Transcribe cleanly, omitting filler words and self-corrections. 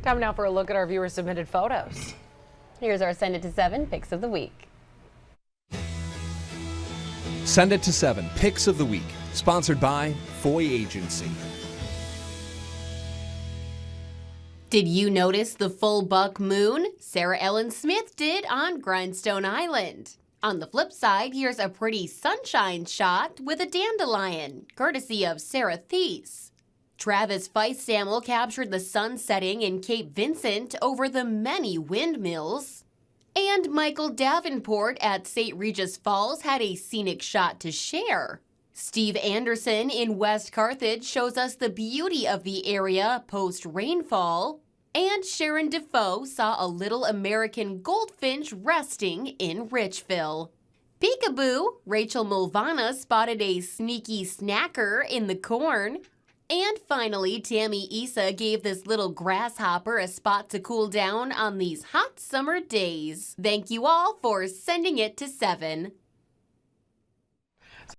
Time now for a look at our viewer-submitted photos. Here's our Send It to 7 Pics of the Week. Send It to 7 Pics of the Week, sponsored by Foy Agency. Did you notice the full buck moon? Sarah Ellen Smith did on Grindstone Island. On the flip side, here's a pretty sunshine shot with a dandelion, courtesy of Sarah Thies. Travis Feistamel captured the sun setting in Cape Vincent over the many windmills. And Michael Davenport at St. Regis Falls had a scenic shot to share. Steve Anderson in West Carthage shows us the beauty of the area post-rainfall. And Sharon Defoe saw a little American goldfinch resting in Richville. Peekaboo, Rachel Mulvana spotted a sneaky snacker in the corn. And finally, Tammy Issa gave this little grasshopper a spot to cool down on these hot summer days. Thank you all for sending it to 7.